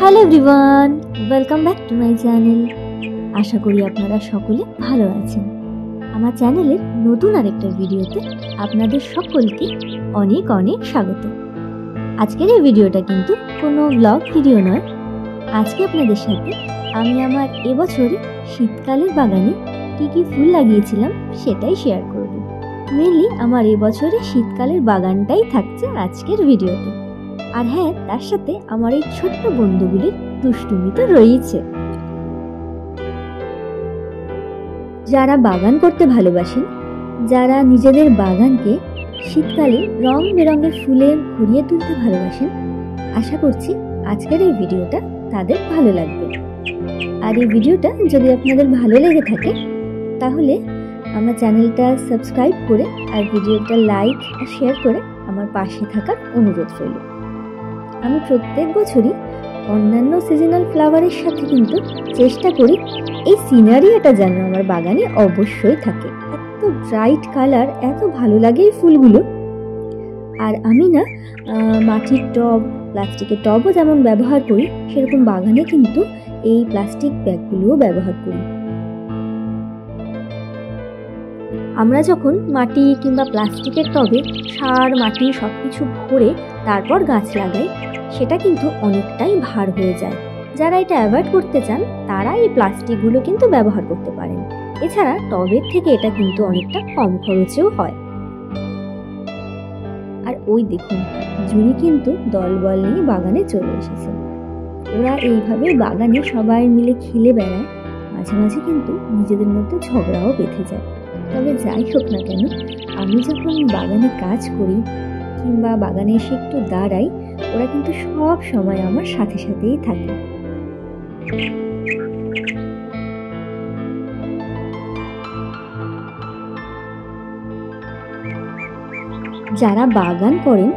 Hello everyone, welcome back to my channel. আশা করি আপনারা সকলে ভালো আছেন। আমার চ্যানেলের নতুন আরেকটা ভিডিওতে আপনাদের সকলকে অনেক অনেক স্বাগত। আজকের এই ভিডিওটা কিন্তু কোনো ব্লগ ভিডিও নয়। আজকে আপনাদের সাথে আমি আমার এবছরে শীতকালের বাগানে কী কী ফুল লাগিয়েছিলাম সেটাই শেয়ার করব। মেনলি আমার এবছরে শীতকালের বাগানটাই থাকছে আজকের ভিডিওতে। আর হ্যাঁ, তার সাথে আমার এই ছোট্ট বন্ধুগুলির দুষ্টুমি তো রয়েছে। যারা বাগান করতে ভালোবাসেন, যারা নিজেদের বাগানকে শীতকালে রং বেরঙের ফুলে ভরিয়ে তুলতে ভালোবাসেন, আশা করছি আজকের এই ভিডিওটা তাদের ভালো লাগবে। আর এই ভিডিওটা যদি আপনাদের ভালো লেগে থাকে তাহলে আমার চ্যানেলটা সাবস্ক্রাইব করে আর ভিডিওটা লাইক আর শেয়ার করে আমার পাশে থাকার অনুরোধ রইল। আমি প্রত্যেক বছরই অন্যান্য সিজনাল ফ্লাওয়ারের সাথে কিন্তু চেষ্টা করি এই সিনারিটা যেন আমার বাগানে অবশ্যই থাকে। এত ব্রাইট কালার, এত ভালো লাগে এই ফুলগুলো। আর আমি না মাটির টব, প্লাস্টিকের টবও যেমন ব্যবহার করি, সেরকম বাগানে কিন্তু এই প্লাস্টিক ব্যাগগুলোও ব্যবহার করি। আমরা যখন মাটি কিংবা প্লাস্টিকের টবে সার, মাটি সব কিছু ভরে তারপর গাছ লাগাই, সেটা কিন্তু অনেকটাই ভার হয়ে যায়। যারা এটা অ্যাভয়েড করতে চান তারা এই প্লাস্টিকগুলো কিন্তু ব্যবহার করতে পারেন। এছাড়া টবের থেকে এটা কিন্তু অনেকটা কম খরচেও হয়। আর ওই দেখুন, জুনি কিন্তু দলবল নিয়ে বাগানে চলে এসেছে। ওরা এইভাবে বাগানে সবাই মিলে খেলে বেড়ায়, মাঝে মাঝে কিন্তু নিজেদের মধ্যে ঝগড়াও বেঁধে যায়। তবে যাই হোক না কেন, আমি যখন বাগানে কাজ করি কিংবা বাগানে এসে একটু দাঁড়াই, ওরা কিন্তু সব সময় আমার সাথে সাথেই থাকে। যারা বাগান করেন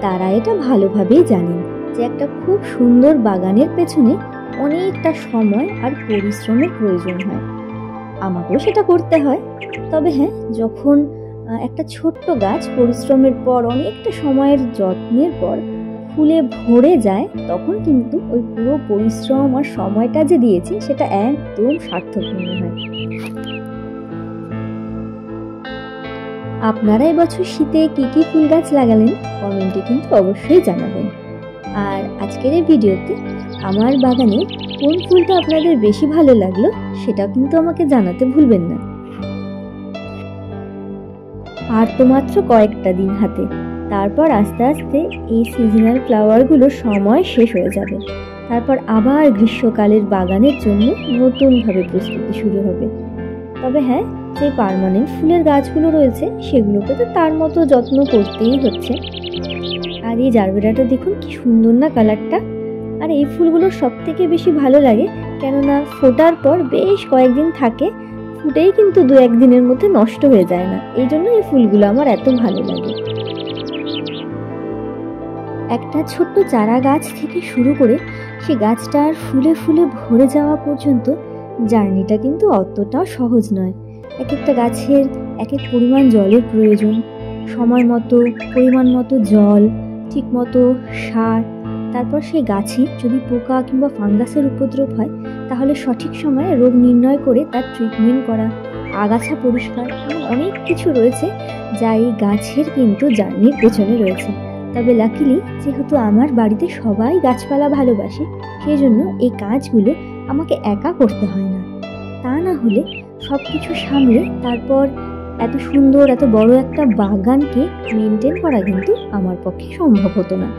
তারা এটা ভালোভাবেই জানেন যে একটা খুব সুন্দর বাগানের পেছনে অনেকটা সময় আর পরিশ্রমের প্রয়োজন হয়। আমাকেও সেটা করতে হয়। তবে হ্যাঁ, যখন একটা ছোট্ট গাছ পরিশ্রমের পর, অনেকটা সময়ের যত্নের পর ফুলে ভরে যায়, তখন কিন্তু ওই পুরো পরিশ্রম আর সময়টা যে দিয়েছি সেটা একদম সার্থক মনে হয়। আপনারা এবছর শীতে কি কি ফুল গাছ লাগালেন কমেন্টে কিন্তু অবশ্যই জানাবেন। আর আজকের এই ভিডিওতে আমার বাগানে কোন ফুলটা আপনাদের বেশি ভালো লাগলো সেটা কিন্তু আমাকে জানাতে ভুলবেন না। আর তো মাত্র কয়েকটা দিন হাতে, তারপর আস্তে আস্তে এই সিজনাল ফ্লাওয়ারগুলোর সময় শেষ হয়ে যাবে। তারপর আবার গ্রীষ্মকালের বাগানের জন্য নতুনভাবে প্রস্তুতি শুরু হবে। তবে হ্যাঁ, যে পার্মানেন্ট ফুলের গাছগুলো রয়েছে সেগুলোকে তো তার মতো যত্ন করতেই হচ্ছে। আর এই জারবেরাটা দেখুন কি সুন্দর না কালারটা। আর এই ফুলগুলোর সব থেকে বেশি ভালো লাগে, কেননা ফোটার পর বেশ কয়েকদিন থাকে, ফুটেই কিন্তু 2-1 দিনের মধ্যে নষ্ট হয়ে যায় না। এই জন্য এই ফুলগুলো আমার এত ভালো লাগে। একটা ছোট্ট চারা গাছ থেকে শুরু করে সে গাছটার ফুলে ফুলে ভরে যাওয়া পর্যন্ত জার্নিটা কিন্তু অতটাও সহজ নয়। এক একটা গাছের এক এক পরিমাণ জলের প্রয়োজন, সময় মতো পরিমাণ মতো জল, ঠিক মতো সার। তারপর সেই গাছে যদি পোকা কিংবা ফাঙ্গাসের উপদ্রব হয় তাহলে সঠিক সময়ে রোগ নির্ণয় করে তার ট্রিটমেন্ট করা, আগাছা পরিষ্কার, অনেক কিছু রয়েছে যা এই গাছের কিন্তু জার্নির পেছনে রয়েছে। তবে লাকিলি যেহেতু আমার বাড়িতে সবাই গাছপালা ভালোবাসে, সেই জন্য এই কাজগুলো আমাকে একা করতে হয় না। তা না হলে সব কিছু সামলে তারপর এত সুন্দর, এত বড় একটা বাগানকে মেনটেন করা কিন্তু আমার পক্ষে সম্ভব হতো না।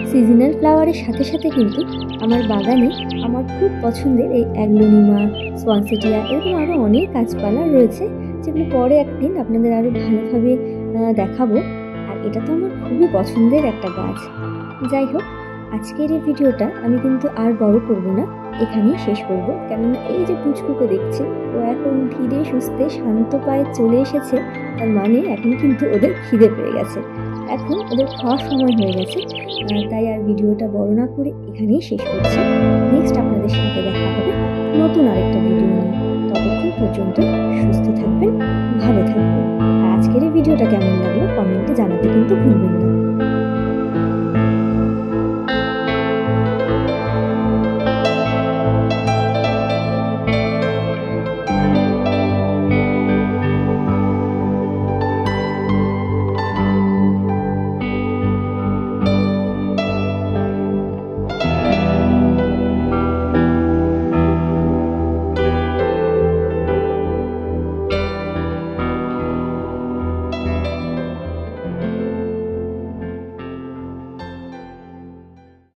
সিজনাল ফ্লাওয়ারের সাথে সাথে কিন্তু আমার বাগানে আমার খুব পছন্দের এই অ্যাগ্লোনিমা, সোয়ানসেটিয়া, এরকম আরও অনেক গাছপালা রয়েছে, যেগুলো পরে একদিন আপনাদের আরও ভালোভাবে দেখাবো। আর এটা তো আমার খুবই পছন্দের একটা গাছ। যাই হোক, আজকের এই ভিডিওটা আমি কিন্তু আর বড় করব না, এখানেই শেষ করব। কেননা এই যে পুচকুকে দেখছি, ও এখন ধীরে সুস্থে শান্ত পায়ে চলে এসেছে। তার মানে এখন কিন্তু ওদের খিদে পেয়ে গেছে, এখন ওদের খাওয়ার সময় হয়ে গেছে। তাই আর ভিডিওটা বড় না করে এখানেই শেষ করছি। নেক্সট আপনাদের সাথে দেখা হবে নতুন আরেকটা ভিডিও নিয়ে। ততক্ষণ পর্যন্ত সুস্থ থাকবেন, ভালো থাকবেন। আর আজকের এই ভিডিওটা কেমন লাগলো কমেন্টে জানাতে কিন্তু ভুলবেন না।